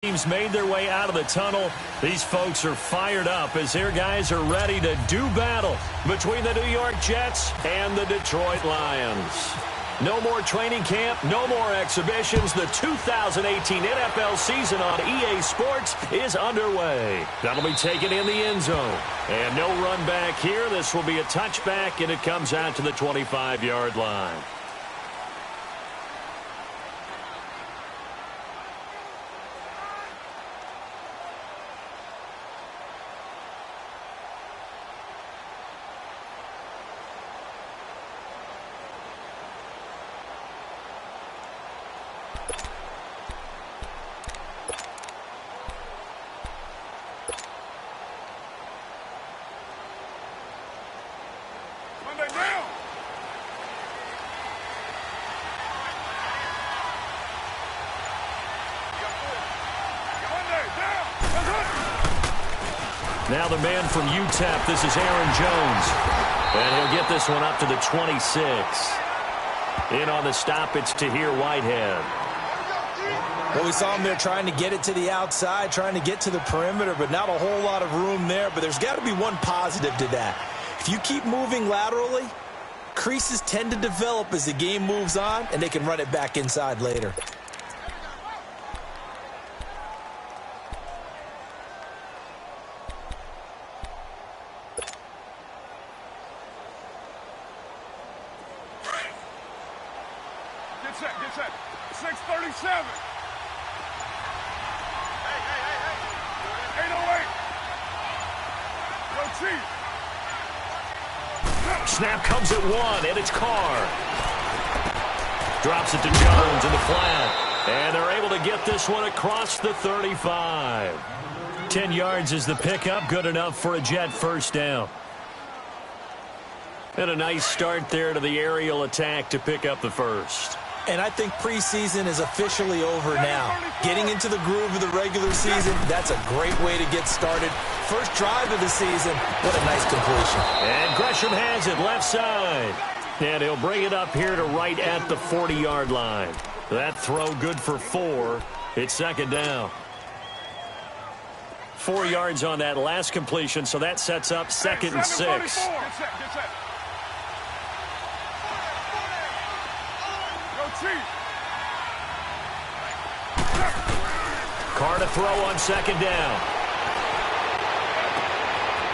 Teams made their way out of the tunnel. These folks are fired up as their guys are ready to do battle between the New York Jets and the Detroit Lions. No more training camp, no more exhibitions. The 2018 NFL season on EA Sports is underway. That'll be taken in the end zone. And no run back here. This will be a touchback, and it comes out to the 25-yard line. Now the man from UTEP, this is Aaron Jones. And he'll get this one up to the 26. In on the stop, it's Tahir Whitehead. Well, we saw him there trying to get it to the outside, trying to get to the perimeter, but not a whole lot of room there. But there's got to be one positive to that. If you keep moving laterally, creases tend to develop as the game moves on, and they can run it back inside later. Get set. 637. Hey. 808. Go Chief. Snap comes at one, and it's Carr. Drops it to Jones in the flat. And they're able to get this one across the 35. 10 yards is the pickup. Good enough for a Jet first down. And a nice start there to the aerial attack to pick up the first. And I think preseason is officially over now. Getting into the groove of the regular season, that's a great way to get started. First drive of the season, what a nice completion. And Gresham has it left side. And he'll bring it up here to right at the 40-yard line. That throw good for 4. It's second down. 4 yards on that last completion, so that sets up second and 6. Get set. Carr to throw on second down.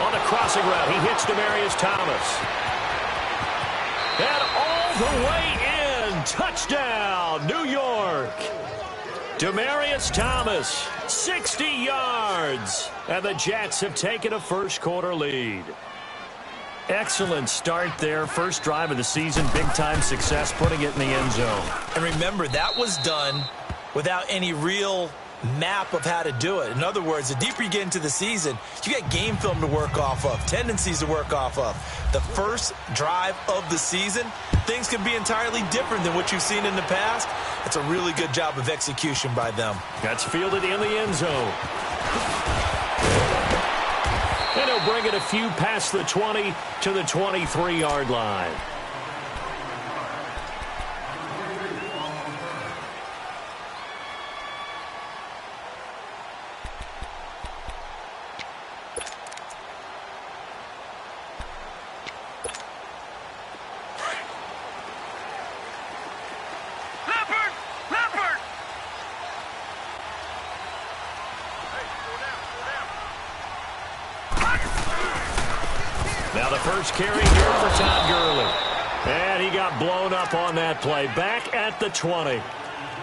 On the crossing route, he hits Demaryius Thomas. And all the way in. Touchdown, New York. Demaryius Thomas, 60 yards. And the Jets have taken a first-quarter lead. Excellent start there. First drive of the season. Big-time success, putting it in the end zone. And remember, that was done without any real map of how to do it. In other words, the deeper you get into the season, you got game film to work off of, tendencies to work off of. The first drive of the season, things can be entirely different than what you've seen in the past. It's a really good job of execution by them. That's fielded in the end zone. And he'll bring it a few past the 20 to the 23-yard line. Now the first carry here for Todd Gurley. And he got blown up on that play. Back at the 20.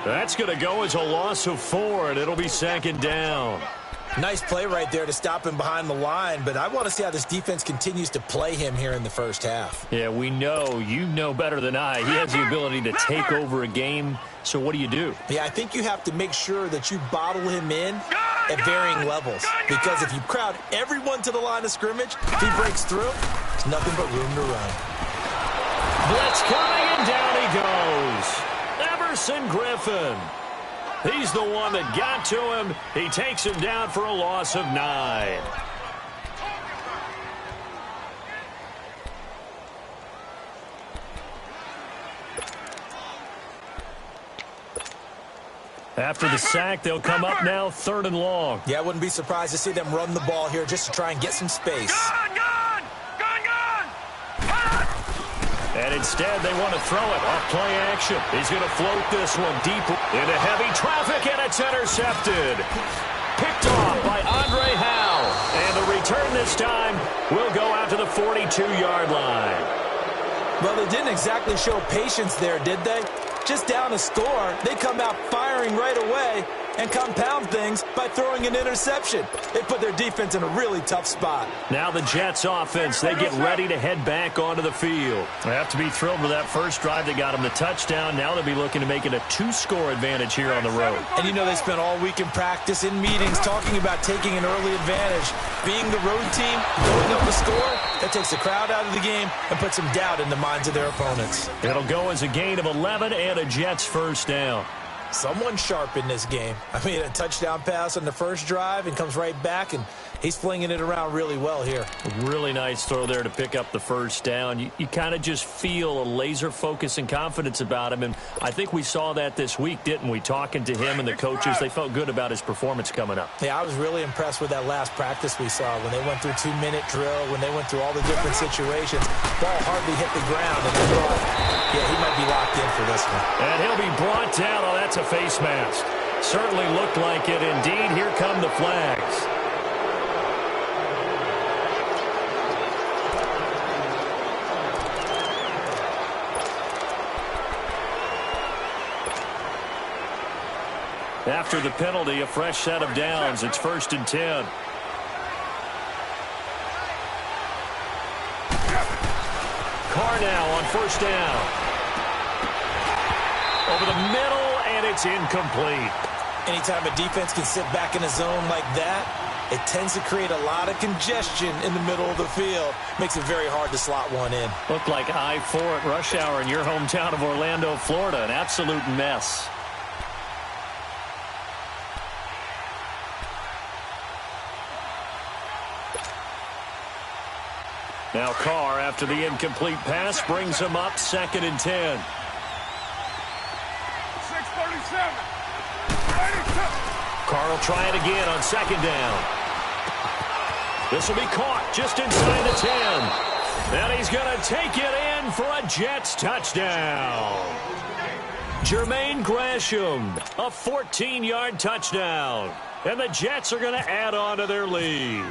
That's going to go as a loss of 4, and it'll be second down. Nice play right there to stop him behind the line, but I want to see how this defense continues to play him here in the first half. Yeah, we know. You know better than I. He has the ability to take over a game, so what do you do? Yeah, I think you have to make sure that you bottle him in at varying levels, because if you crowd everyone to the line of scrimmage, if he breaks through, there's nothing but room to run. Blitz coming, and down he goes. Everson Griffin. He's the one that got to him. He takes him down for a loss of 9. After the sack, they'll come up now 3rd and long. Yeah, I wouldn't be surprised to see them run the ball here just to try and get some space. Gun! And instead, they want to throw it off play action. He's going to float this one deep into heavy traffic, and it's intercepted. Picked off by Andre Howe. And the return this time will go out to the 42-yard line. Well, they didn't exactly show patience there, did they? Just down a score, they come out firing right away and compound things by throwing an interception. They put their defense in a really tough spot. Now the Jets offense, they get ready to head back onto the field. They have to be thrilled with that first drive that got them the touchdown. Now they'll be looking to make it a 2-score advantage here on the road. And you know they spent all week in practice, in meetings, talking about taking an early advantage. Being the road team, going up the score, that takes the crowd out of the game and puts some doubt in the minds of their opponents. It'll go as a gain of 11 and a Jets first down. Someone sharp in this game. I mean, a touchdown pass on the first drive and comes right back, and he's flinging it around really well here. A really nice throw there to pick up the first down. You kind of just feel a laser focus and confidence about him, and I think we saw that this week, didn't we? Talking to him and the coaches, they felt good about his performance coming up. Yeah, I was really impressed with that last practice we saw when they went through 2-minute drill, when they went through all the different situations. Ball hardly hit the ground, and I thought, yeah, he might be locked in for this one. And he'll be brought down. Oh, that's a face mask. Certainly looked like it. Indeed, here come the flags. After the penalty, a fresh set of downs. It's 1st and 10. Carr now on 1st down. Over the middle, and it's incomplete. Anytime a defense can sit back in a zone like that, it tends to create a lot of congestion in the middle of the field. Makes it very hard to slot one in. Looked like I-4 at rush hour in your hometown of Orlando, Florida. An absolute mess. Now Carr, after the incomplete pass, brings him up 2nd and 10. 6:37. Carr will try it again on 2nd down. This will be caught just inside the 10. And he's going to take it in for a Jets touchdown. Jermaine Gresham, a 14-yard touchdown. And the Jets are going to add on to their lead.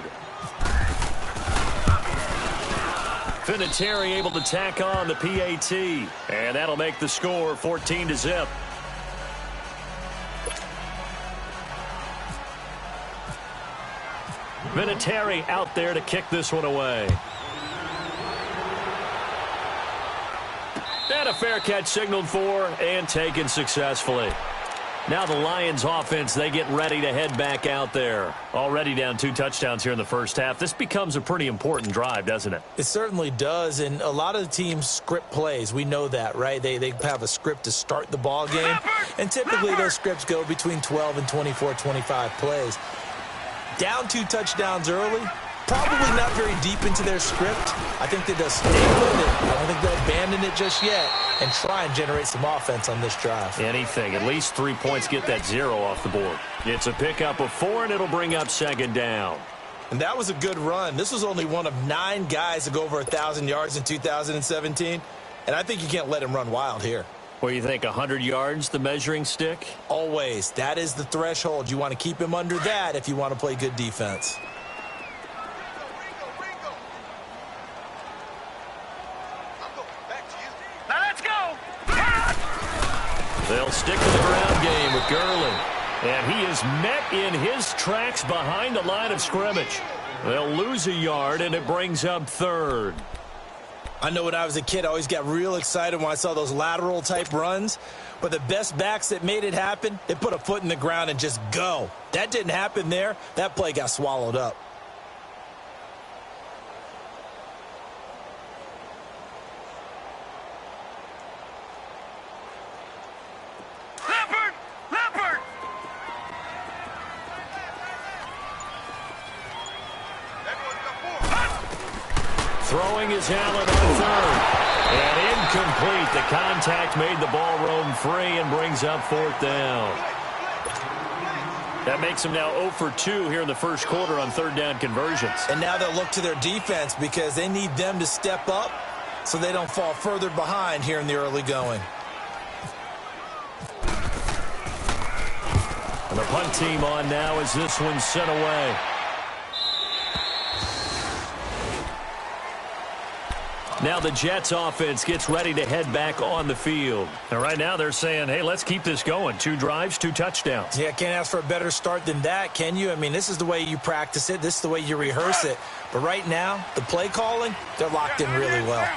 Vinatieri able to tack on the PAT. And that'll make the score 14-0. Vinatieri out there to kick this one away. And a fair catch signaled for and taken successfully. Now the Lions offense, they get ready to head back out there. Already down 2 touchdowns here in the first half. This becomes a pretty important drive, doesn't it? It certainly does, and a lot of the teams script plays. We know that, right? They have a script to start the ball game, and typically those scripts go between 12 and 24, 25 plays. Down 2 touchdowns early, probably not very deep into their script. I think they just stay with it. I don't think they'll abandon it just yet and try and generate some offense on this drive. Anything. At least 3 points, get that 0 off the board. It's a pickup of 4, and it'll bring up 2nd down. And that was a good run. This was only one of 9 guys to go over 1,000 yards in 2017, and I think you can't let him run wild here. What do you think, 100 yards, the measuring stick? Always. That is the threshold. You want to keep him under that if you want to play good defense. Now let's go. They'll stick to the ground game with Gurley. And he is met in his tracks behind the line of scrimmage. They'll lose a yard, and it brings up 3rd. I know when I was a kid, I always got real excited when I saw those lateral-type runs. But the best backs that made it happen, they put a foot in the ground and just go. That didn't happen there. That play got swallowed up. Leopard! Throwing is Allen on 3rd. And incomplete. The contact made the ball roam free and brings up 4th down. That makes them now 0 for 2 here in the first quarter on third down conversions. And now they'll look to their defense because they need them to step up so they don't fall further behind here in the early going. And the punt team on now as this one's sent away. Now the Jets offense gets ready to head back on the field. And right now they're saying, hey, let's keep this going. 2 drives, 2 touchdowns. Yeah, can't ask for a better start than that, can you? I mean, this is the way you practice it. This is the way you rehearse it. But right now, the play calling, they're locked in really well.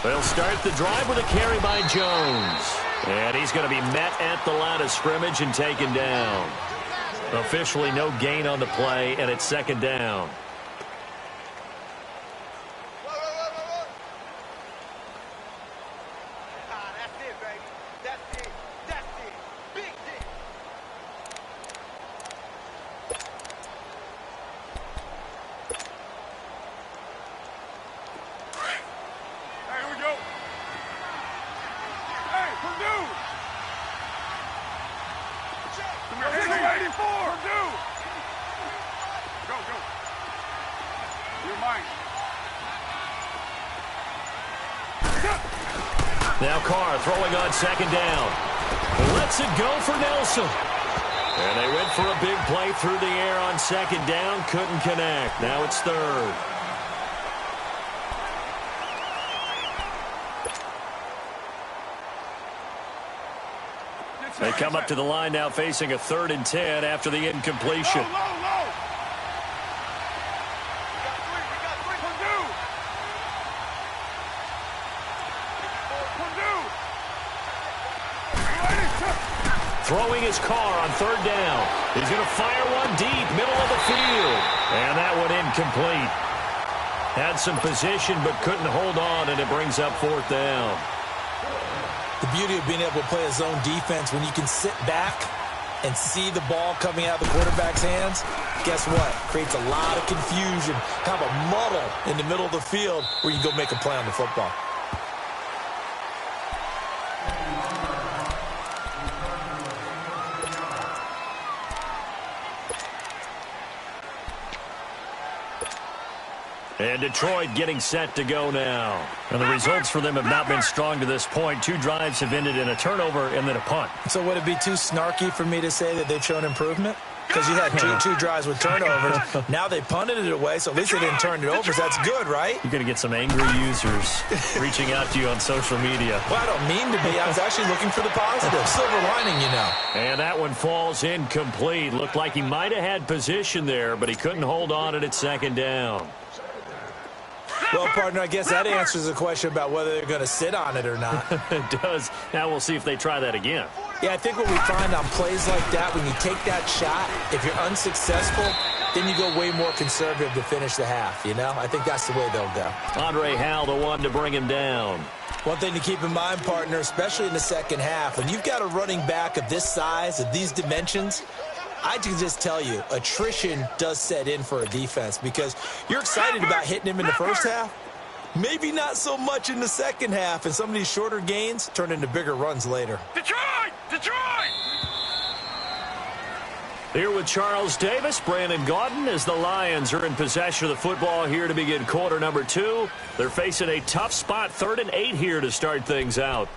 They'll start the drive with a carry by Jones. And he's going to be met at the line of scrimmage and taken down. Officially no gain on the play, and it's second down. That's it, baby. That's it. That's it. Big hit. Hey, here we go. Hey, Purdue. Number 84. Purdue. Go, go. You're mine. Now Carr throwing on second down. Lets it go for Nelson. And they went for a big play through the air on second down. Couldn't connect. Now it's third. They come up to the line now facing a 3rd and 10 after the incompletion. Low, low, low. We got three. Purdue. Throwing his car on third down. He's going to fire one deep, middle of the field. And that one incomplete. Had some position but couldn't hold on, and it brings up 4th down. The beauty of being able to play a zone defense when you can sit back and see the ball coming out of the quarterback's hands, guess what? Creates a lot of confusion, kind of a muddle in the middle of the field where you can go make a play on the football. And Detroit getting set to go now. And the results for them have not been strong to this point. 2 drives have ended in a turnover and then a punt. So would it be too snarky for me to say that they've shown improvement? Because you had two drives with turnovers. Now they punted it away, so at least they didn't turn it over. So that's good, right? You're going to get some angry users reaching out to you on social media. Well, I don't mean to be. I was actually looking for the positive. Silver lining, you know. And that one falls incomplete. Looked like he might have had position there, but he couldn't hold on at its second down. Well, partner, I guess that answers the question about whether they're going to sit on it or not. It does. Now we'll see if they try that again. Yeah, I think what we find on plays like that, when you take that shot, if you're unsuccessful, then you go way more conservative to finish the half, you know? I think that's the way they'll go. Andre Howell, the one to bring him down. One thing to keep in mind, partner, especially in the second half, when you've got a running back of this size, of these dimensions, I can just tell you, attrition does set in for a defense because you're excited about hitting him in the first half. Maybe not so much in the second half, and some of these shorter gains turn into bigger runs later. Detroit! Detroit! Here with Charles Davis, Brandon Gaudin, as the Lions are in possession of the football here to begin quarter number 2. They're facing a tough spot, 3rd and 8 here to start things out.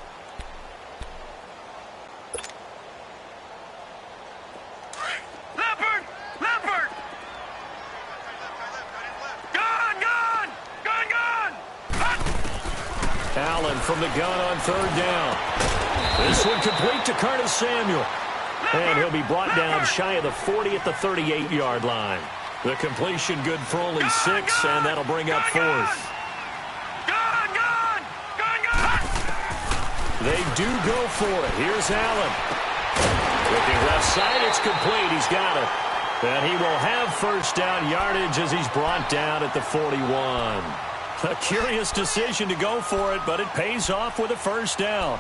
Allen from the gun on third down. This one complete to Curtis Samuel. And he'll be brought down shy of the 40 at the 38-yard line. The completion good for only 6, and that'll bring up 4th. They do go for it. Here's Allen. Looking left side, it's complete. He's got it. And he will have first down yardage as he's brought down at the 41. A curious decision to go for it, but it pays off with a first down.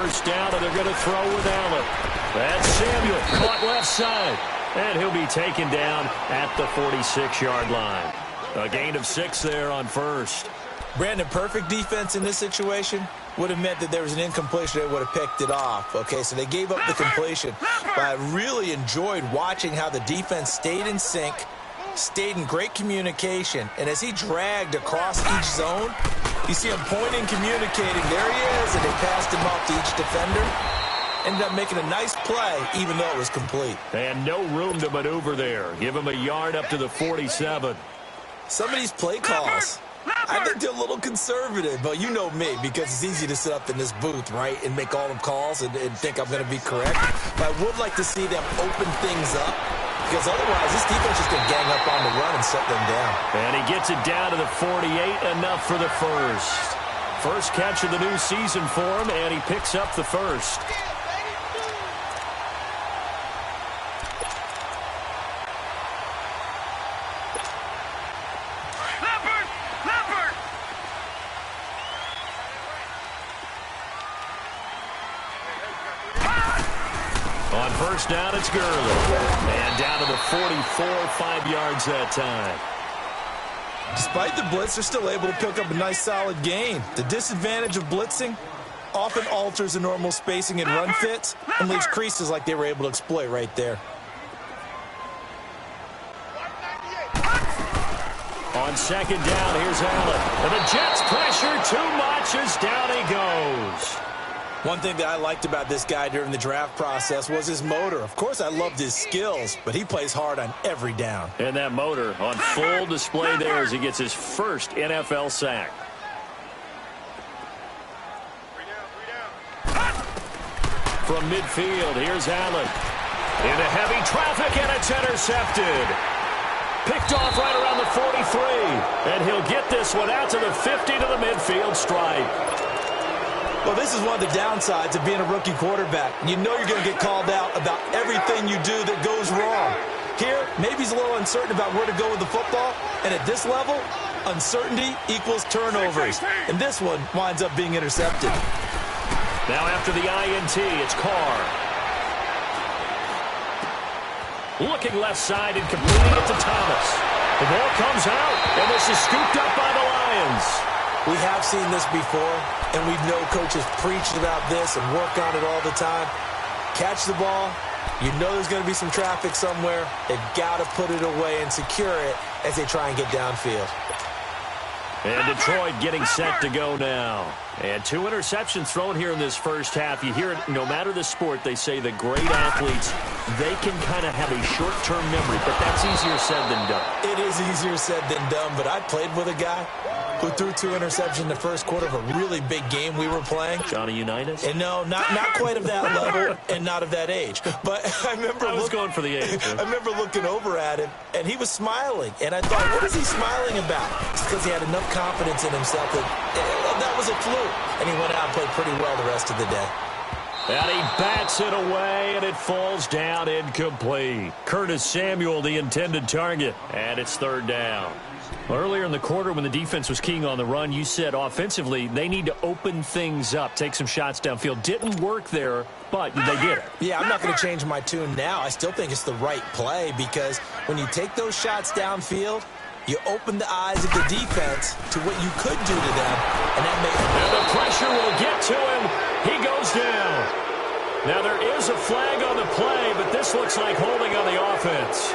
first down, and they're going to throw with Allen. That's Samuel, caught left side. And he'll be taken down at the 46-yard line. A gain of 6 there on first. Brandon, perfect defense in this situation would have meant that there was an incompletion. They would have picked it off. Okay, so they gave up the completion. But I really enjoyed watching how the defense stayed in sync, stayed in great communication. And as he dragged across each zone, you see him pointing, communicating. There he is, and they passed him off to each defender. Ended up making a nice play, even though it was complete. And no room to maneuver there. Give him a yard up to the 47. Some of these play calls, I think they're a little conservative, but you know me, because it's easy to sit up in this booth, right, and make all the calls and think I'm going to be correct. But I would like to see them open things up, because otherwise this defense is going to gang up on the run and shut them down. And he gets it down to the 48, enough for the first. First catch of the new season for him, and he picks up the first. On first down, it's Gurley. And down to the 44, 5 yards that time. Despite the blitz, they're still able to pick up a nice, solid gain. The disadvantage of blitzing often alters the normal spacing and run fits and leaves creases like they were able to exploit right there. On second down, here's Allen. And the Jets pressure too much as down he goes. One thing that I liked about this guy during the draft process was his motor. Of course, I loved his skills, but he plays hard on every down. And that motor on full display there as he gets his first NFL sack. From midfield, here's Allen. Into heavy traffic, and it's intercepted. Picked off right around the 43. And he'll get this one out to the 50 to the midfield stripe. Well, this is one of the downsides of being a rookie quarterback. You know you're going to get called out about everything you do that goes wrong. Here, maybe he's a little uncertain about where to go with the football. And at this level, uncertainty equals turnovers. And this one winds up being intercepted. Now after the INT, it's Carr. Looking left side and completing it to Thomas. The ball comes out, and this is scooped up by the Lions. We have seen this before, and we know coaches preach about this and work on it all the time. Catch the ball. You know there's going to be some traffic somewhere. They've got to put it away and secure it as they try and get downfield. And Detroit getting set to go now. And 2 interceptions thrown here in this first half. You hear it, no matter the sport, they say the great athletes, they can kind of have a short-term memory, but that's easier said than done. It is easier said than done, but I played with a guy who threw 2 interceptions in the first quarter of a really big game we were playing. Johnny Unitas? And no, not quite of that level and not of that age. But I was going for the age. I remember looking over at him, and he was smiling. And I thought, what is he smiling about? It's because he had enough confidence in himself that was a fluke. And he went out and played pretty well the rest of the day. And he bats it away, and it falls down incomplete. Curtis Samuel, the intended target, and it's third down. Earlier in the quarter when the defense was keying on the run, you said offensively they need to open things up, take some shots downfield. Didn't work there, but they did it. Yeah, I'm not going to change my tune now. I still think it's the right play because when you take those shots downfield, you open the eyes of the defense to what you could do to them, and that makes and the pressure will get to him. He goes down. Now there is a flag on the play, but this looks like holding on the offense.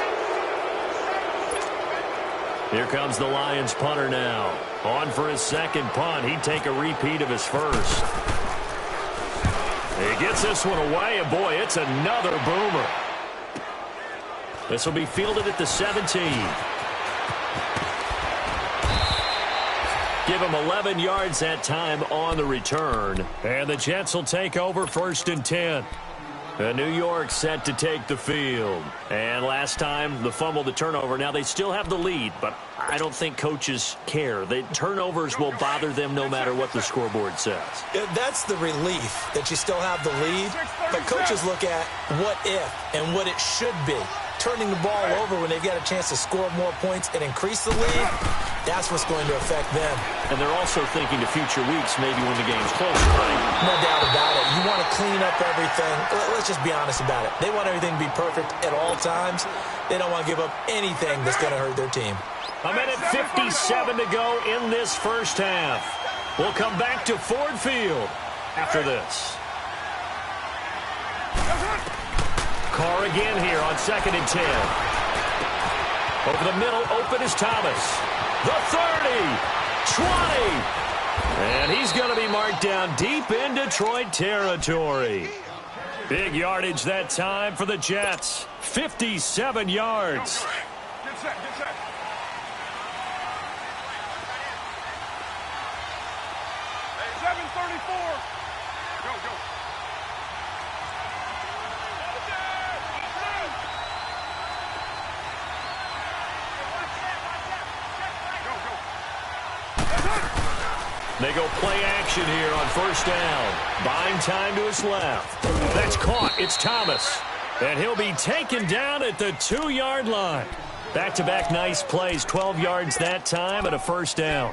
Here comes the Lions punter now. On for his second punt. He'd take a repeat of his first. He gets this one away, and boy, it's another boomer. This will be fielded at the 17. Give him 11 yards that time on the return. And the Jets will take over 1st and 10. New York set to take the field. And last time, the fumble, the turnover. Now, they still have the lead, but I don't think coaches care. The turnovers will bother them no matter what the scoreboard says. That's the relief, that you still have the lead. But coaches look at what if and what it should be turning the ball over when they've got a chance to score more points and increase the lead, that's what's going to affect them. And they're also thinking to future weeks, maybe when the game's closer, right? No doubt about it. You want to clean up everything. Let's just be honest about it. They want everything to be perfect at all times. They don't want to give up anything that's going to hurt their team. A minute 57 to go in this first half. We'll come back to Ford Field after this. Carr again here on 2nd and 10. Over the middle, open is Thomas. The 30, 20. And he's going to be marked down deep in Detroit territory. Big yardage that time for the Jets. 57 yards. Get set, get set. Hey, 7:34. Go, go. They go play action here on first down. Buying time to his left. That's caught. It's Thomas. And he'll be taken down at the 2-yard line. Back-to-back nice plays. 12 yards that time and a first down.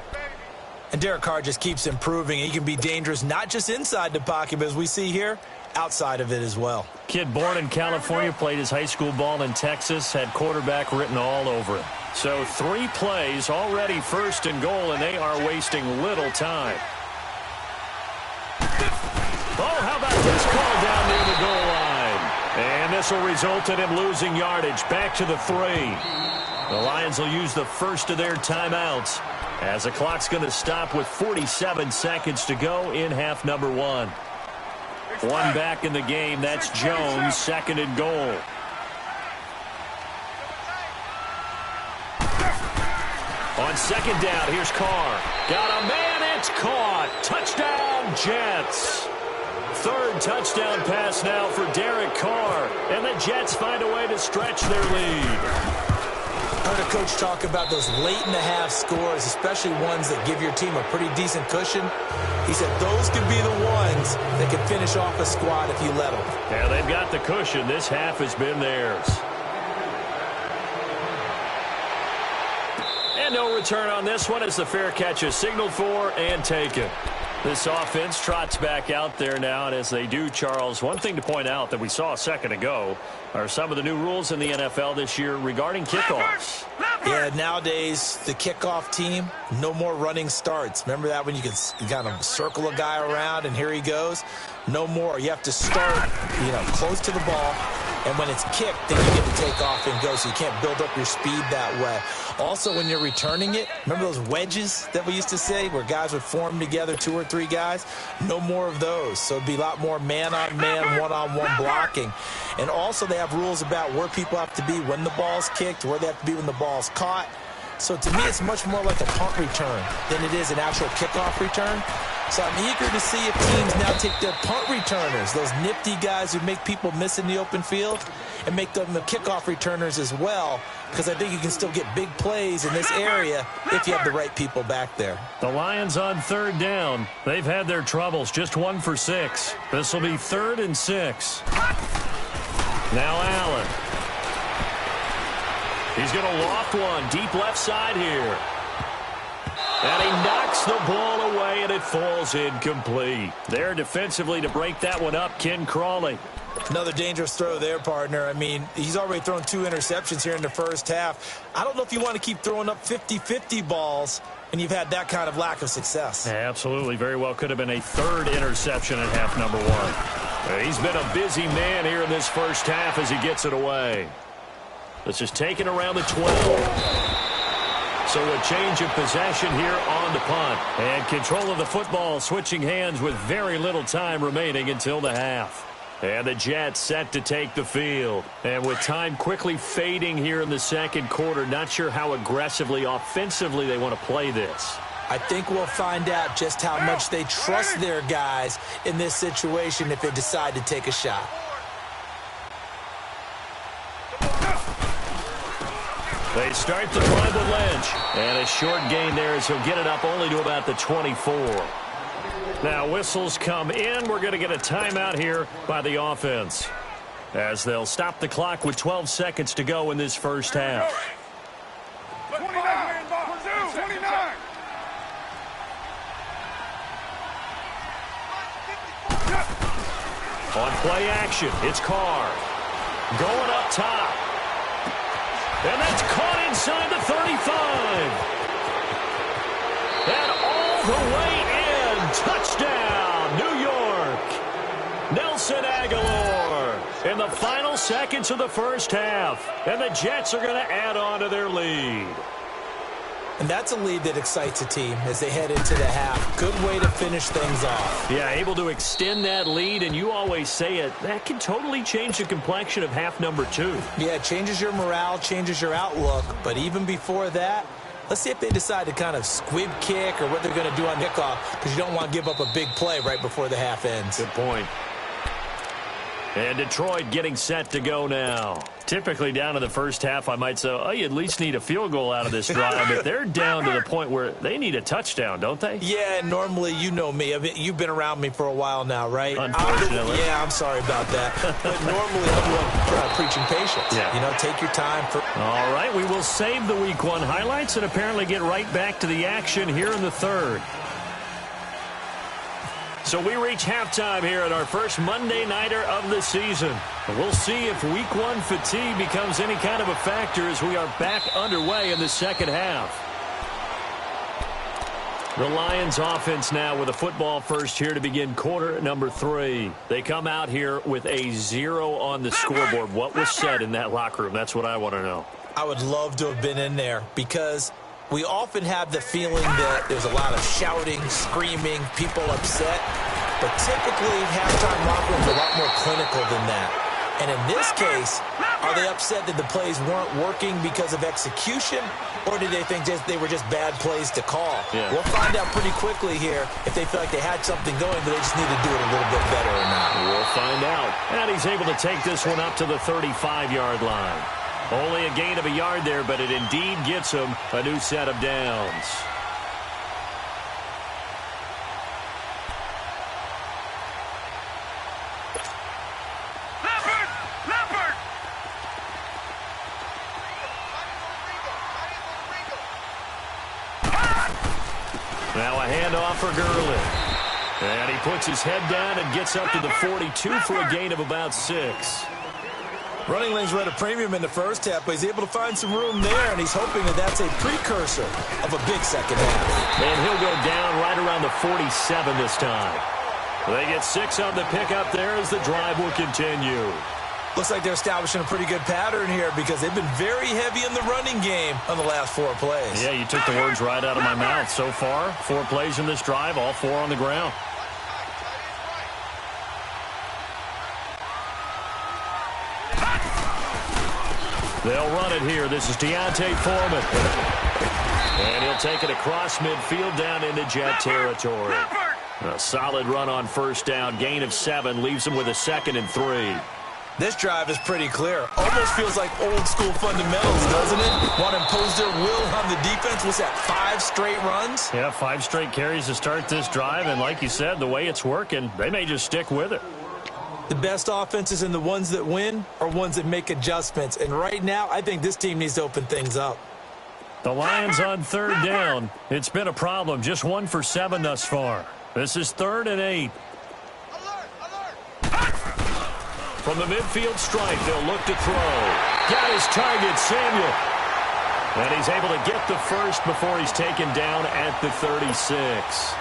And Derek Carr just keeps improving. He can be dangerous not just inside the pocket, but as we see here, outside of it as well. Kid born in California, played his high school ball in Texas, had quarterback written all over him. So 3 plays, already 1st and goal, and they are wasting little time. Oh, how about this call down near the goal line? And this will result in him losing yardage. Back to the 3. The Lions will use the first of their timeouts as the clock's going to stop with 47 seconds to go in half number 1. One back in the game. That's Jones, 2nd and goal. On 2nd down, here's Carr. Got a man, it's caught. Touchdown, Jets. 3rd touchdown pass now for Derek Carr. And the Jets find a way to stretch their lead. I heard a coach talk about those late-in-the-half scores, especially ones that give your team a pretty decent cushion. He said those could be the ones that can finish off a squad if you let them. Yeah, they've got the cushion. This half has been theirs. And no return on this one as the fair catch is signaled for and taken. This offense trots back out there now, and as they do, Charles, one thing to point out that we saw a second ago are some of the new rules in the NFL this year regarding kickoffs. Yeah, nowadays, the kickoff team, no more running starts. Remember that when you could kind of circle a guy around and here he goes? No more. You have to start, close to the ball, and when it's kicked, then you get to take off and go, so you can't build up your speed that way. Also, when you're returning it, remember those wedges that we used to say where guys would form together, 2 or 3 guys? No more of those. So it'd be a lot more man-on-man, one-on-one blocking. And also they have rules about where people have to be when the ball's kicked, where they have to be when the ball's caught. So to me, it's much more like a punt return than it is an actual kickoff return. So I'm eager to see if teams now take their punt returners, those nifty guys who make people miss in the open field, and make them the kickoff returners as well, because I think you can still get big plays in this area if you have the right people back there. The Lions on 3rd down. They've had their troubles, just 1 for 6. This will be 3rd and 6. Now Allen. He's going to loft one deep left side here. And he knocks the ball away, and it falls incomplete. There defensively to break that one up, Ken Crawley. Another dangerous throw there, partner. I mean, he's already thrown 2 interceptions here in the first half. I don't know if you want to keep throwing up 50-50 balls when you've had that kind of lack of success. Absolutely. Very well could have been a 3rd interception in half number 1. He's been a busy man here in this first half as he gets it away. This is taken around the 12. So a change of possession here on the punt. And control of the football switching hands with very little time remaining until the half. And the Jets set to take the field. And with time quickly fading here in the second quarter, not sure how aggressively, offensively they want to play this. I think we'll find out just how much they trust their guys in this situation if they decide to take a shot. They start the drive with Lynch. And a short gain there as he'll get it up only to about the 24. Now whistles come in. We're going to get a timeout here by the offense. as they'll stop the clock with 12 seconds to go in this first half. 29. 29. On play action, it's Carr. Going up top. And that's caught inside the 35. And all the way in. Touchdown, New York. Nelson Aguilar in the final seconds of the first half. And the Jets are going to add on to their lead. And that's a lead that excites a team as they head into the half. Good way to finish things off. Yeah, able to extend that lead, and you always say it, that can totally change the complexion of half number 2. Yeah, it changes your morale, changes your outlook. But even before that, let's see if they decide to kind of squib kick or what they're going to do on kickoff, because you don't want to give up a big play right before the half ends. Good point. And Detroit getting set to go now. Typically down to the first half, I might say, oh, you at least need a field goal out of this drive. But they're down to the point where they need a touchdown, don't they? Yeah, normally, you know me. You've been around me for a while now, right? Unfortunately. Yeah, I'm sorry about that. But normally, I'm preaching patience. Yeah. You know, take your time. All right, we will save the Week 1 highlights and apparently get right back to the action here in the third. So we reach halftime here at our first Monday Nighter of the season. We'll see if Week 1 fatigue becomes any kind of a factor as we are back underway in the second half. The Lions offense now with a football first here to begin quarter number 3. They come out here with a 0 on the scoreboard. What was said in that locker room? That's what I want to know. I would love to have been in there because we often have the feeling that there's a lot of shouting, screaming, people upset. But typically, halftime locker rooms are a lot more clinical than that. And in this case, are they upset that the plays weren't working because of execution? Or did they think they were just bad plays to call? Yeah. We'll find out pretty quickly here if they feel like they had something going, but they just need to do it a little bit better or not. We'll find out. And he's able to take this one up to the 35-yard line. Only a gain of a yard there, but it indeed gets him a new set of downs. Now a handoff for Gurley. And he puts his head down and gets up to the 42 for a gain of about 6. Running lanes were at a premium in the first half, but he's able to find some room there, and he's hoping that that's a precursor of a big second half. And he'll go down right around the 47 this time. They get 6 on the pickup there as the drive will continue. Looks like they're establishing a pretty good pattern here because they've been very heavy in the running game on the last 4 plays. Yeah, you took the words right out of my mouth. So far, 4 plays in this drive, all 4 on the ground. They'll run it here. This is Deontay Foreman. And he'll take it across midfield down into Jet territory. A solid run on first down. Gain of 7 leaves him with a 2nd and 3. This drive is pretty clear. Almost feels like old school fundamentals, doesn't it? Want to impose their will on the defense. What's that, 5 straight runs? Yeah, 5 straight carries to start this drive. And like you said, the way it's working, they may just stick with it. The best offenses and the ones that win are ones that make adjustments. And right now, I think this team needs to open things up. The Lions on 3rd down. It's been a problem. Just 1 for 7 thus far. This is 3rd and 8. From the midfield stripe, they'll look to throw. Got his target, Samuel. And he's able to get the first before he's taken down at the 36.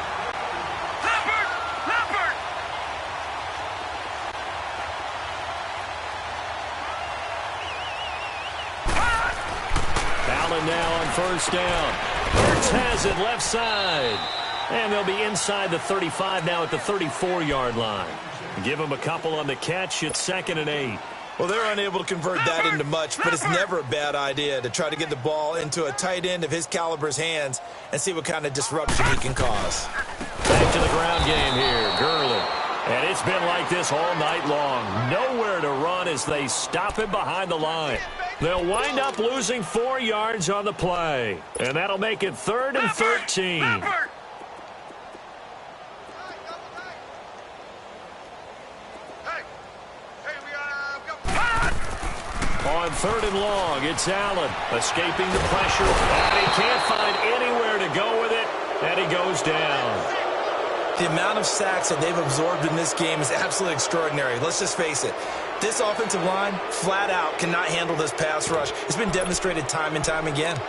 Allen now on first down. Hurts has it left side. And they'll be inside the 35 now at the 34-yard line. Give him a couple on the catch. It's 2nd and 8. Well, they're unable to convert that into much, but it's never a bad idea to try to get the ball into a tight end of his caliber's hands and see what kind of disruption he can cause. Back to the ground game here. Gurley. And it's been like this all night long. Nowhere to run as they stop him behind the line. They'll wind up losing 4 yards on the play. And that'll make it 3rd and 13. On 3rd and long, it's Allen escaping the pressure, and he can't find anywhere to go with it, and he goes down. The amount of sacks that they've absorbed in this game is absolutely extraordinary. Let's just face it. This offensive line, flat out, cannot handle this pass rush. It's been demonstrated time and time again.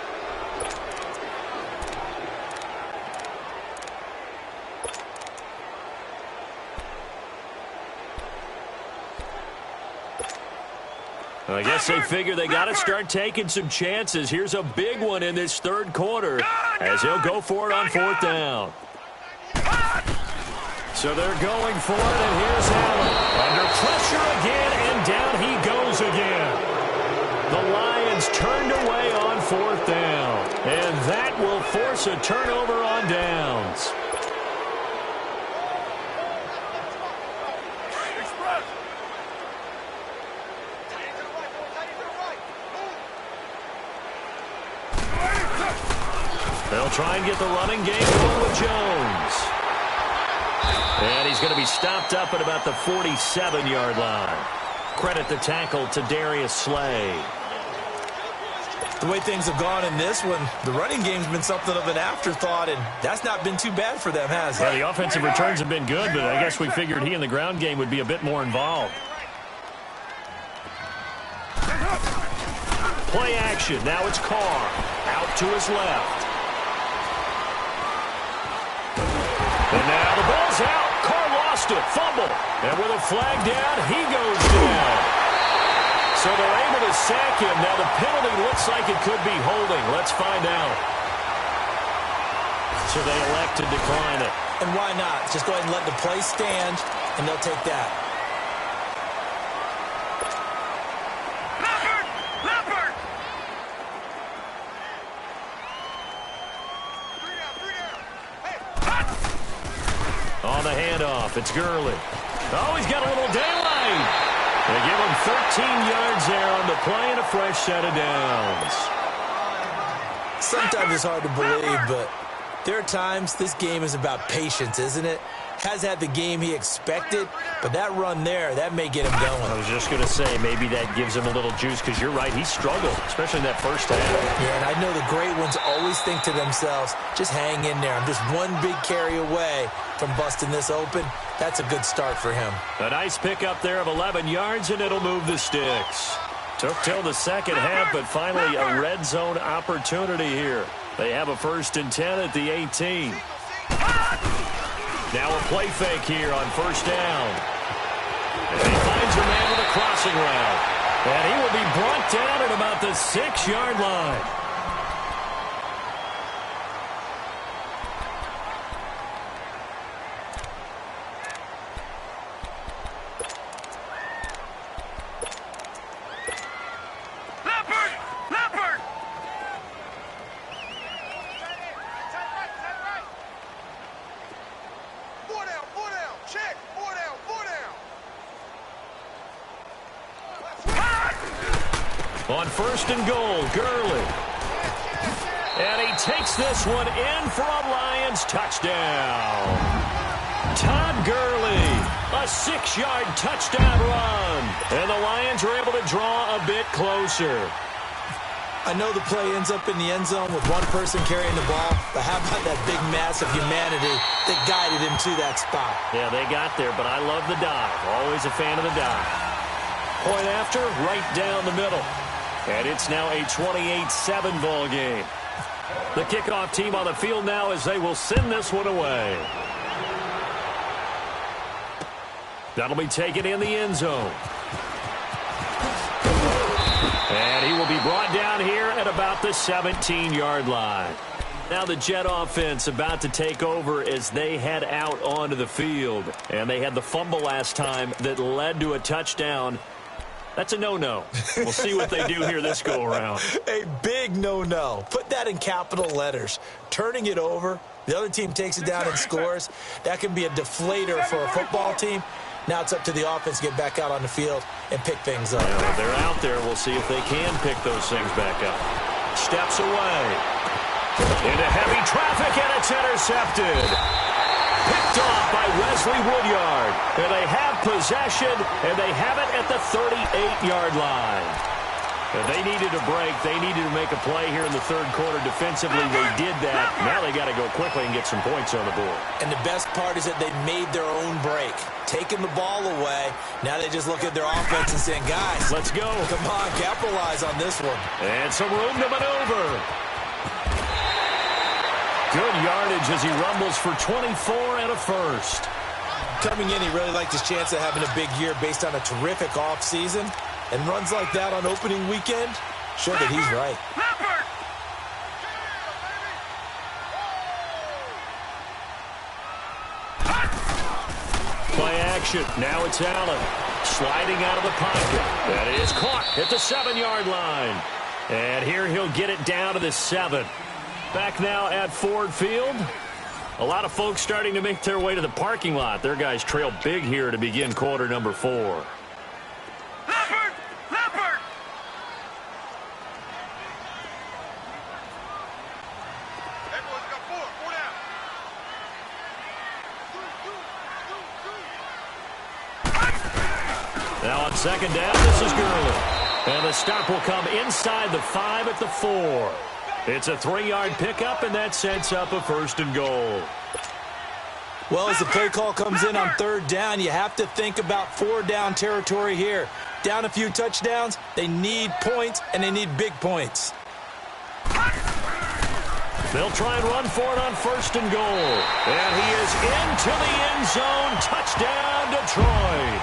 I guess they figure they got to start taking some chances. Here's a big one in this 3rd quarter as he'll go for it on 4th down. So they're going for it, and here's Allen. Under pressure again, and down he goes again. The Lions turned away on 4th down, and that will force a turnover on downs. They'll try and get the running game going with Jones. And he's going to be stopped up at about the 47-yard line. Credit the tackle to Darius Slay. The way things have gone in this one, the running game's been something of an afterthought, and that's not been too bad for them, has it? Well, the offensive returns have been good, but I guess we figured he in the ground game would be a bit more involved. Play action. Now it's Carr. Out to his left. And now the ball's out. Carr lost it. Fumble. And with a flag down, he goes down. So they're able to sack him. Now the penalty looks like it could be holding. Let's find out. So they elect to decline it. And why not? Just go ahead and let the play stand, and they'll take that. On the handoff, it's Gurley. Oh, he's got a little daylight. They give him 13 yards there on the play and a fresh set of downs. Sometimes it's hard to believe, but there are times this game is about patience, isn't it? Has had the game he expected, but that run there, that may get him going. I was just going to say, maybe that gives him a little juice, because you're right, he struggled, especially in that first half. Yeah, and I know the great ones always think to themselves, just hang in there. I'm just one big carry away from busting this open. That's a good start for him. A nice pickup there of 11 yards, and it'll move the sticks. Took till the second half, but finally a red zone opportunity here. They have a 1st and 10 at the 18. Now a play fake here on 1st down. And he finds a man with a crossing route. And he will be brought down at about the 6-yard line. On 1st and goal, Gurley. And he takes this one in for a Lions touchdown. Todd Gurley, a 6-yard touchdown run. And the Lions are able to draw a bit closer. I know the play ends up in the end zone with one person carrying the ball, but how about that big mass of humanity that guided him to that spot? Yeah, they got there, but I love the dive. Always a fan of the dive. Point after, right down the middle. And it's now a 28-7 ball game. The kickoff team on the field now as they will send this one away. That'll be taken in the end zone. And he will be brought down here at about the 17-yard line. Now the Jet offense about to take over as they head out onto the field. And they had the fumble last time that led to a touchdown. That's a no-no. We'll see what they do here this go-around. A big no-no. Put that in capital letters. Turning it over, the other team takes it down and scores. That can be a deflator for a football team. Now it's up to the offense to get back out on the field and pick things up. Well, they're out there. We'll see if they can pick those things back up. Steps away. Into heavy traffic, and it's intercepted. Picked off by Wesley Woodyard. And they have possession, and they have it at the 38-yard line. They needed a break. They needed to make a play here in the third quarter. Defensively, they did that. Now they got to go quickly and get some points on the board. And the best part is that they made their own break. Taking the ball away. Now they just look at their offense and saying, guys, let's go. Come on, capitalize on this one. And some room to maneuver. Good yardage as he rumbles for 24 and a first. Coming in, he really liked his chance of having a big year based on a terrific offseason. And runs like that on opening weekend show that he's right. Play action. Now it's Allen. Sliding out of the pocket. That is caught at the 7-yard line. And here he'll get it down to the 7. Back now at Ford Field. A lot of folks starting to make their way to the parking lot. Their guys trail big here to begin quarter number 4. Now on second down, this is Gurley. And the stop will come inside the 5 at the 4. It's a 3-yard pickup, and that sets up a 1st and goal. Well, as the play call comes in on 3rd down, you have to think about 4-down territory here. Down a few touchdowns, they need points, and they need big points. They'll try and run for it on 1st and goal. And he is into the end zone. Touchdown, Detroit.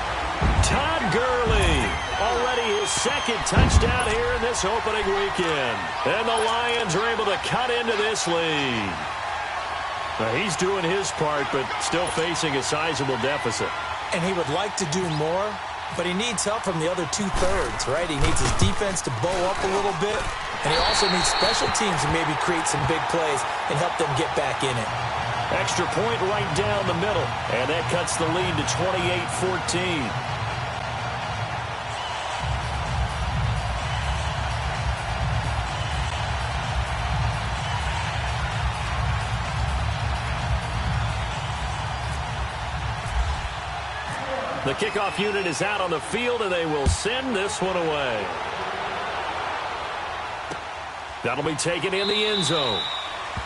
Todd Gurley, already his 2nd touchdown here in this opening weekend. And the Lions are able to cut into this lead. Now, he's doing his part, but still facing a sizable deficit. And he would like to do more, but he needs help from the other 2/3, right? He needs his defense to bow up a little bit, and he also needs special teams to maybe create some big plays and help them get back in it. Extra point right down the middle, and that cuts the lead to 28-14. The kickoff unit is out on the field, and they will send this one away. That'll be taken in the end zone.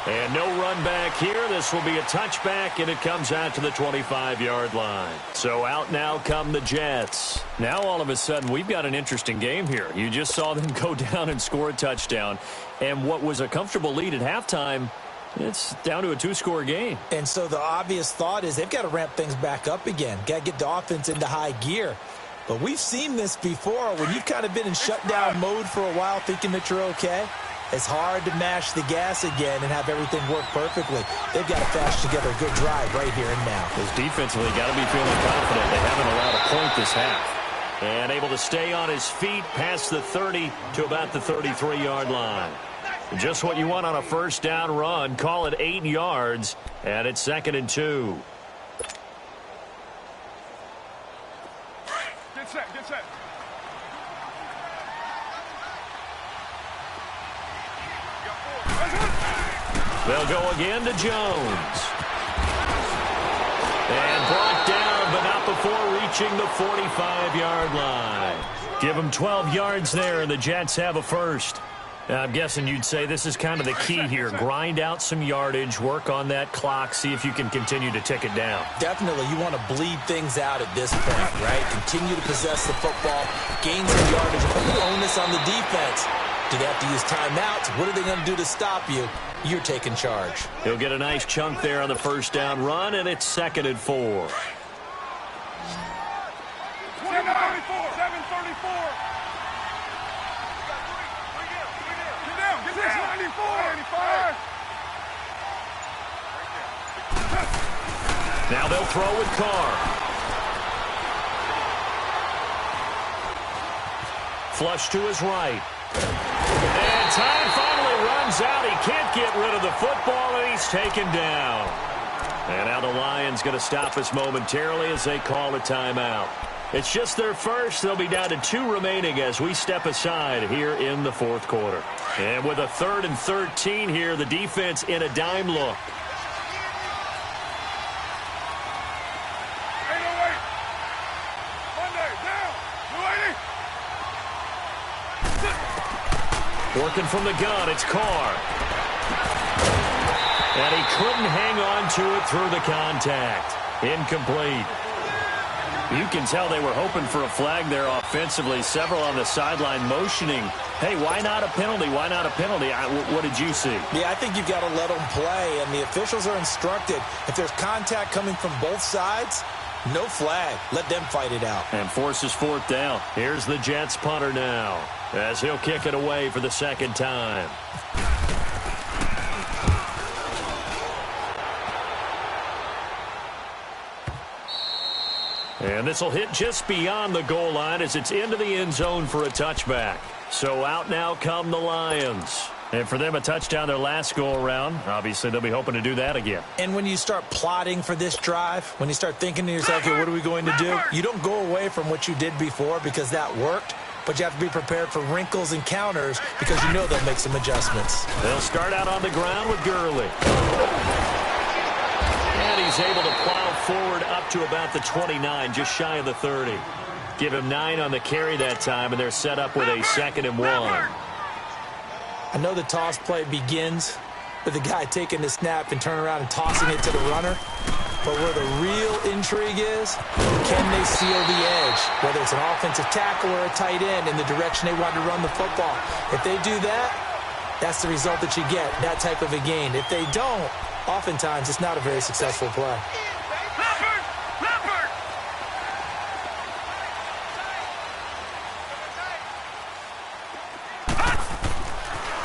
And no run back here. This will be a touchback, and it comes out to the 25-yard line. So out now come the Jets. Now all of a sudden we've got an interesting game here. You just saw them go down and score a touchdown. And what was a comfortable lead at halftime, it's down to a 2-score game. And so the obvious thought is they've got to ramp things back up again. Got to get the offense into high gear. But we've seen this before when you've kind of been in shutdown mode for a while thinking that you're okay. It's hard to mash the gas again and have everything work perfectly. They've got to flash together a good drive right here and now. Because defensively got to be feeling confident. They haven't allowed a point this half. And able to stay on his feet past the 30 to about the 33-yard line. Just what you want on a 1st down run. Call it 8 yards, and it's 2nd and 2. Get set, get set. They'll go again to Jones. And brought down, but not before reaching the 45-yard line. Give them 12 yards there, and the Jets have a 1st. I'm guessing you'd say this is kind of the key here. Grind out some yardage, work on that clock, see if you can continue to tick it down. Definitely, you want to bleed things out at this point, right? Continue to possess the football, gain some yardage, put the onus on the defense. Do they have to use timeouts? What are they going to do to stop you? You're taking charge. He'll get a nice chunk there on the 1st down run, and it's 2nd and 4. 7:34. Get down. 94. Now they'll throw with Carr. Flush to his right. And time finally runs out. He can't get rid of the football, and he's taken down. And now the Lions going to stop us momentarily as they call a timeout. It's just their first. They'll be down to 2 remaining as we step aside here in the 4th quarter. And with a 3rd and 13 here, the defense in a dime look. Working from the gun, it's Carr. And he couldn't hang on to it through the contact. Incomplete. You can tell they were hoping for a flag there offensively. Several on the sideline motioning, hey, why not a penalty? Why not a penalty? What did you see? Yeah, I think you've got to let them play, and the officials are instructed. If there's contact coming from both sides, no flag. Let them fight it out. And forces 4th down. Here's the Jets punter now, as he'll kick it away for the second time. And this will hit just beyond the goal line as it's into the end zone for a touchback. So out now come the Lions. And for them, a touchdown their last go-around. Obviously, they'll be hoping to do that again. And when you start plotting for this drive, when you start thinking to yourself, okay, what are we going to do? You don't go away from what you did before because that worked. But you have to be prepared for wrinkles and counters because you know they'll make some adjustments. They'll start out on the ground with Gurley. And he's able to plow forward up to about the 29, just shy of the 30. Give him 9 on the carry that time, and they're set up with a 2nd and 1. I know the toss play begins with the guy taking the snap and turning around and tossing it to the runner. But where the real intrigue is, can they seal the edge? Whether it's an offensive tackle or a tight end in the direction they want to run the football. If they do that, that's the result that you get, that type of a gain. If they don't, oftentimes it's not a very successful play.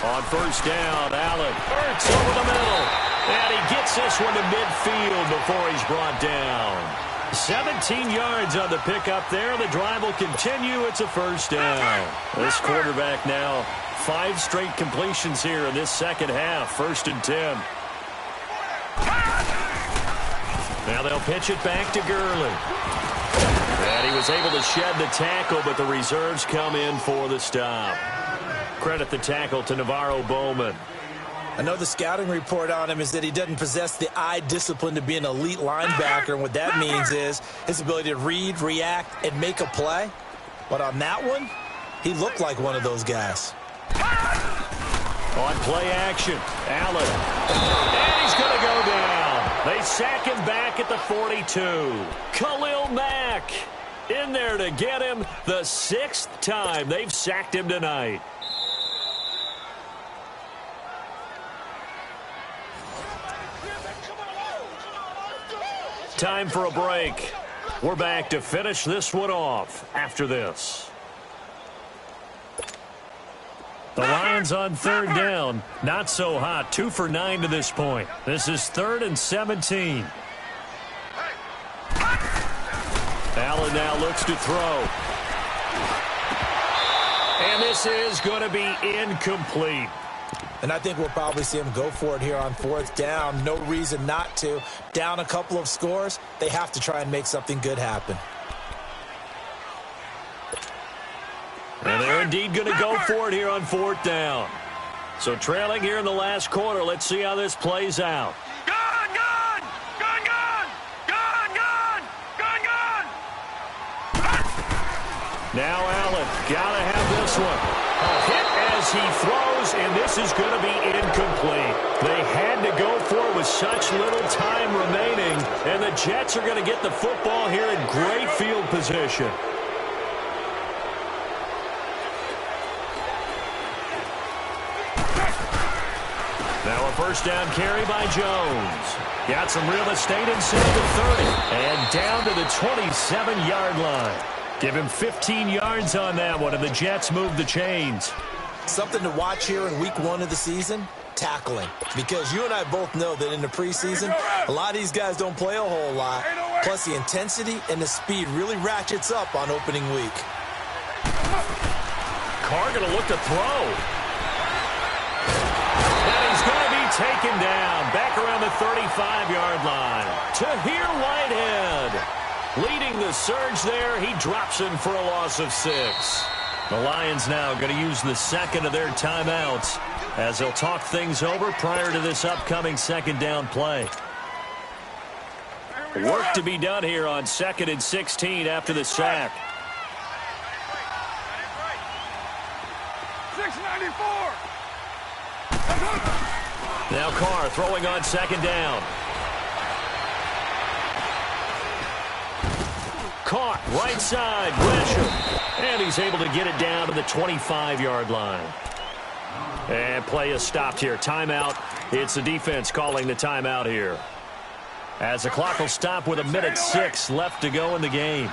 On 1st down, Allen hurts over the middle. And he gets this one to midfield before he's brought down. 17 yards on the pickup there. The drive will continue. It's a 1st down. This quarterback now 5 straight completions here in this second half. 1st and 10. Now they'll pitch it back to Gurley. And he was able to shed the tackle, but the reserves come in for the stop. Credit the tackle to Navarro Bowman. I know the scouting report on him is that he doesn't possess the eye discipline to be an elite linebacker, and what that means is his ability to read, react, and make a play. But on that one, he looked like one of those guys. On play action, Allen. And he's going to go down. They sack him back at the 42. Khalil Mack in there to get him the 6th time they've sacked him tonight. Time for a break. We're back to finish this one off after this. The Lions on 3rd down. Not so hot. 2 for 9 to this point. This is 3rd and 17. Allen now looks to throw. And this is going to be incomplete. And I think we'll probably see him go for it here on 4th down. No reason not to. Down a couple of scores, they have to try and make something good happen. And they're indeed going to go for it here on 4th down. So trailing here in the last quarter, let's see how this plays out. Gun, gun! Gun, gun! Gun, gun! Gun, gun! Now Allen, gotta have this one. A hit as he throws, and this is going to be incomplete. They had to go for it with such little time remaining, and the Jets are going to get the football here in great field position. Now a 1st down carry by Jones. Got some real estate inside the 30, and down to the 27-yard line. Give him 15 yards on that one, and the Jets move the chains. Something to watch here in week 1 of the season, tackling. Because you and I both know that in the preseason, a lot of these guys don't play a whole lot. Plus, the intensity and the speed really ratchets up on opening week. Carr going to look to throw. And he's going to be taken down back around the 35-yard line. Tahir Whitehead leading the surge there. He drops him for a loss of 6. The Lions now going to use the 2nd of their timeouts as they'll talk things over prior to this upcoming 2nd down play. Work to be done here on 2nd and 16 after the sack. 694. Now Carr throwing on second down. Caught right side, Gresham. And he's able to get it down to the 25-yard line. And play is stopped here. Timeout. It's the defense calling the timeout here. As the clock will stop with 1:06 left to go in the game.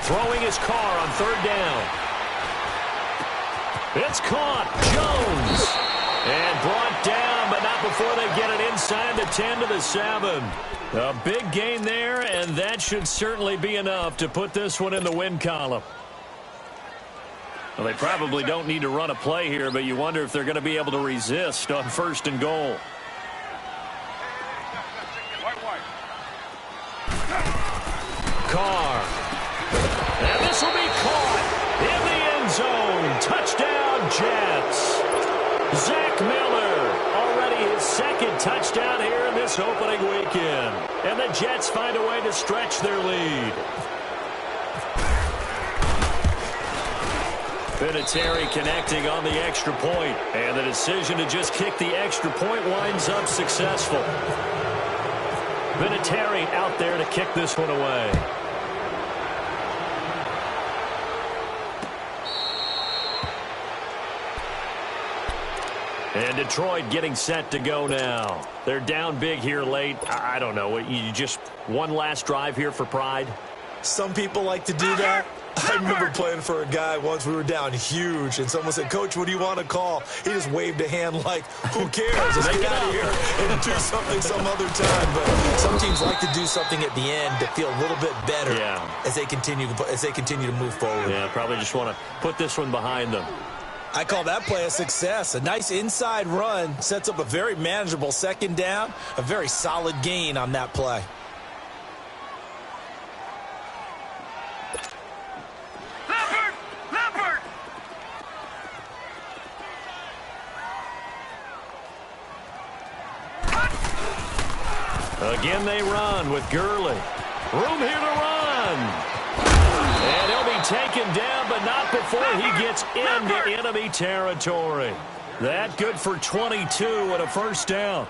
Throwing his Carr on third down. It's caught. Jones. And brought down, but not before they get it inside the 10 to the 7. A big gain there, and that should certainly be enough to put this one in the win column. Well, they probably don't need to run a play here, but you wonder if they're going to be able to resist on first and goal. Carr. And this will be caught in the end zone. Touchdown, Jets. Zach Miller, already his second touchdown here in this opening weekend. And the Jets find a way to stretch their lead. Vinatieri connecting on the extra point. And the decision to just kick the extra point winds up successful. Vinatieri out there to kick this one away. And Detroit getting set to go now. They're down big here late. I don't know. You just one last drive here for pride? Some people like to do that. I remember playing for a guy once. We were down huge, and someone said, "Coach, what do you want to call?" He just waved a hand like, who cares? Let's get out of here and do something some other time. But some teams like to do something at the end to feel a little bit better as they continue to move forward. Yeah, probably just want to put this one behind them. I call that play a success. A nice inside run sets up a very manageable second down, a very solid gain on that play. Leopard! Again they run with Gurley. Room here to run. And he'll be taken down, but not before he gets into enemy territory. That good for 22 and a first down.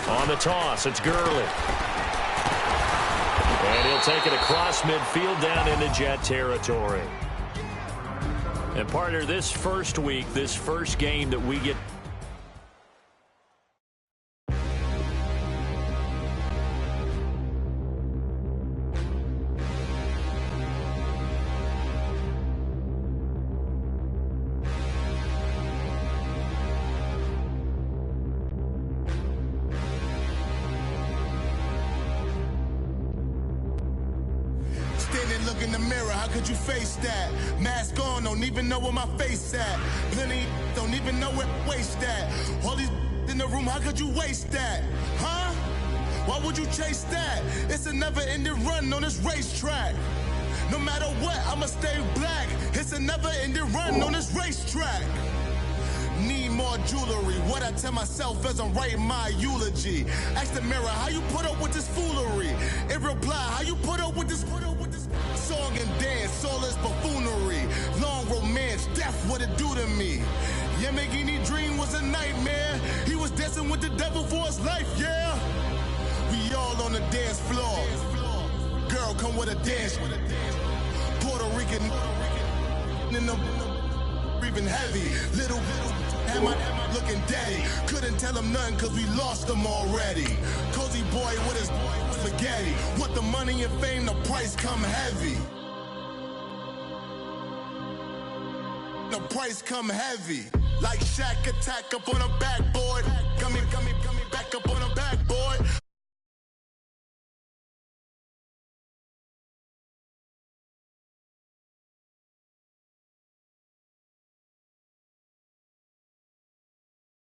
On the toss, it's Gurley. And he'll take it across midfield down into Jet territory. And partner, this first week, this first game that we get look in the mirror, how could you face that? Mask on, don't even know where my face at. Plenty don't even know where waste at. All these in the room, how could you waste that? Huh? Why would you chase that? It's a never-ending run on this racetrack. No matter what, I'ma stay black. It's a never-ending run on this racetrack. Need more jewelry. What I tell myself as I'm writing my eulogy. Ask the mirror, how you put up with this foolery? It reply, how you put up with this song and dance, all this buffoonery. Long romance, death, what it do to me? Yamagini dream was a nightmare. He was dancing with the devil for his life, yeah. We all on the dance floor. Girl, come with a dance. Puerto Rican in the breathing heavy. Little am I looking daddy. Couldn't tell him nothing cause we lost him already. Cozy boy with his spaghetti. With the money and fame, the price come heavy. The price come heavy. Like Shaq attack up on a backboard. Coming back up on a backboard.